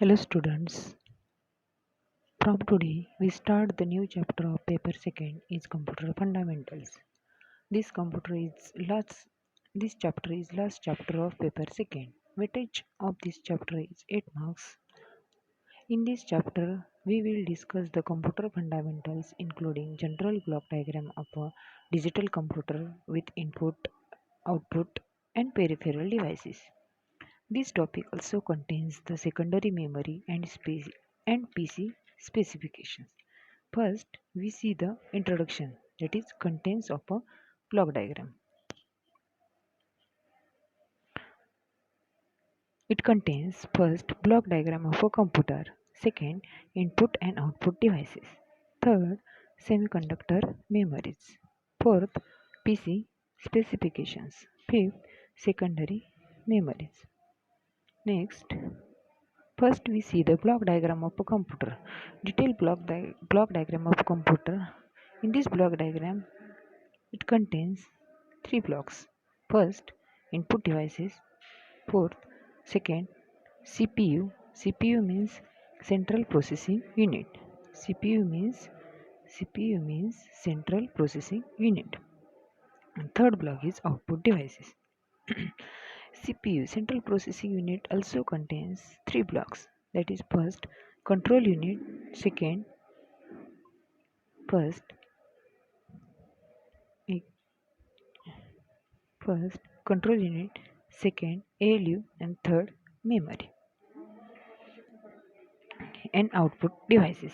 Hello students, from today we start the new chapter of paper second is computer fundamentals. This computer is last this chapter is last chapter of paper second. Weightage of this chapter is 8 marks. In this chapter we will discuss the computer fundamentals including general block diagram of a digital computer with input, output and peripheral devices. This topic also contains the secondary memory and PC specifications. First, we see the introduction, that is contents of a block diagram. It contains first block diagram of a computer, second input and output devices, third semiconductor memories, fourth PC specifications, fifth secondary memories. Next, first, we see the block diagram of a computer. Detailed block diagram of a computer. In this block diagram, it contains three blocks. First, input devices. Fourth, second, CPU. CPU means central processing unit. CPU means CPU means central processing unit. And third block is output devices. CPU central processing unit also contains three blocks, that is first control unit, second first eh, first control unit, second ALU and third memory and output devices.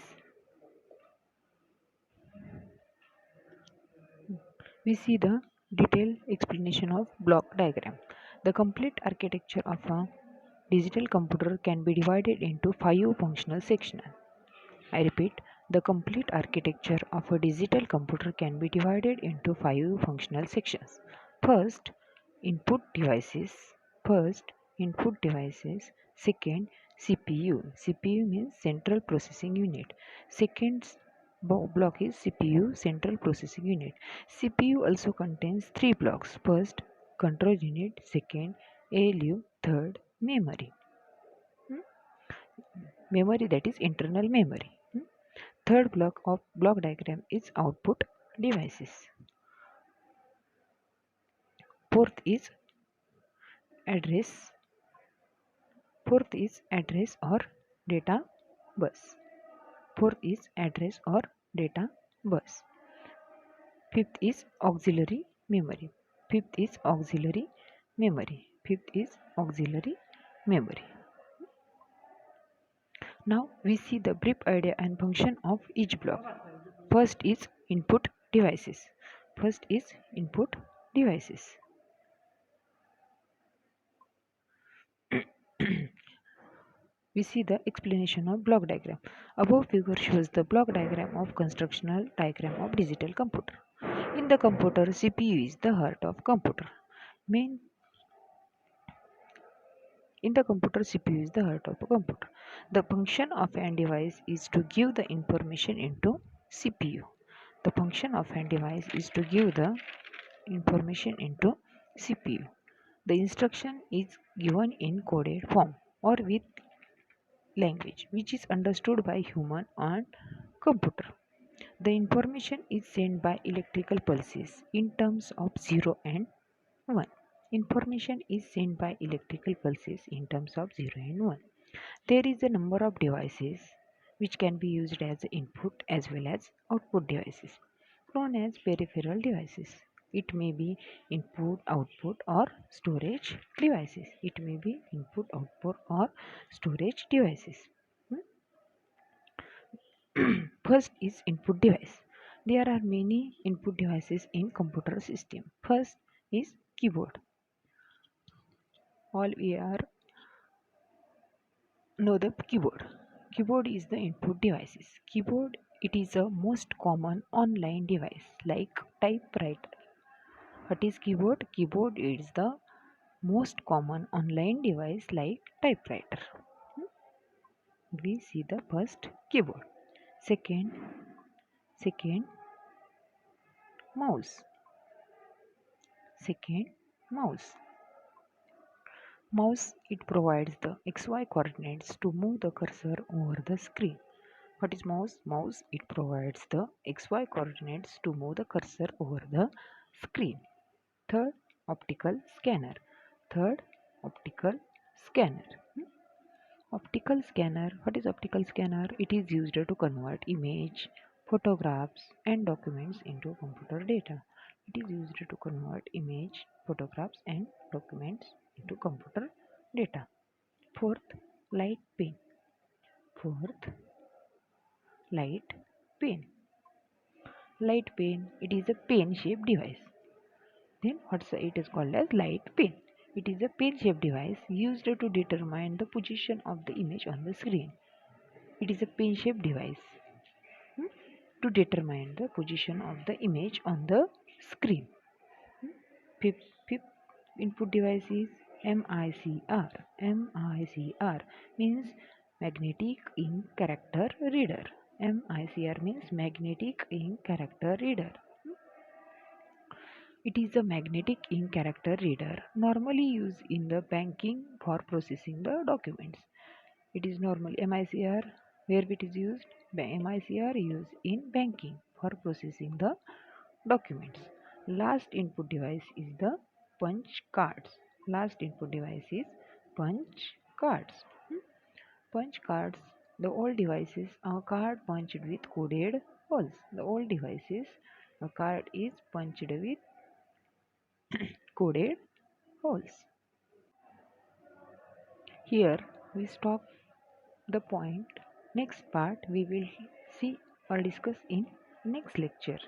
We see the detailed explanation of block diagram. The complete architecture of a digital computer can be divided into five functional sections. I repeat, the complete architecture of a digital computer can be divided into five functional sections. First, input devices. First, input devices. Second, CPU. CPU means central processing unit. Second block is CPU, central processing unit. CPU also contains three blocks. First, control unit. Second, ALU. Third, memory. Memory, that is internal memory. Third block of block diagram is output devices. Fourth is address. Fourth is address or data bus. Fourth is address or data bus. Fifth is auxiliary memory. Fifth is auxiliary memory. Fifth is auxiliary memory. Now we see the brief idea and function of each block. First is input devices. First is input devices. We see the explanation of block diagram. Above figure shows the block diagram of constructional diagram of digital computer. In the computer, CPU is the heart of computer. Main in the computer, CPU is the heart of a computer. The function of an device is to give the information into CPU. The function of an device is to give the information into CPU. The instruction is given in coded form or with language which is understood by human and computer. The information is sent by electrical pulses in terms of 0 and 1. Information is sent by electrical pulses in terms of 0 and 1. There is a number of devices which can be used as input as well as output devices known as peripheral devices. It may be input, output or storage devices. It may be input, output or storage devices. First is input device. There are many input devices in computer system. First is keyboard. All we are know the keyboard. Keyboard is the input devices. Keyboard, it is a most common online device like typewriter. What is keyboard? Keyboard is the most common online device like typewriter. We see the first keyboard. Second mouse. Second mouse. Mouse, it provides the XY coordinates to move the cursor over the screen. What is mouse? Mouse, it provides the XY coordinates to move the cursor over the screen. Third, optical scanner. Third, optical scanner. Optical scanner. What is optical scanner? It is used to convert image, photographs and documents into computer data. It is used to convert image, photographs and documents into computer data. Fourth, light pen. Fourth, light pen. Light pen, it is a pen shaped device. Then it is called as light pen. It is a pen shaped device used to determine the position of the image on the screen. It is a pen shaped device to determine the position of the image on the screen. Fifth input device is MICR. MICR means magnetic ink character reader. MICR means magnetic ink character reader. It is a magnetic ink character reader normally used in the banking for processing the documents. It is normally MICR where it is used. MICR used in banking for processing the documents. Last input device is the punch cards. Last input device is punch cards. Punch cards. The old devices are card punched with coded holes. The old devices a card is punched with coded holes. Here we stop the point. Next part we will see or discuss in next lecture.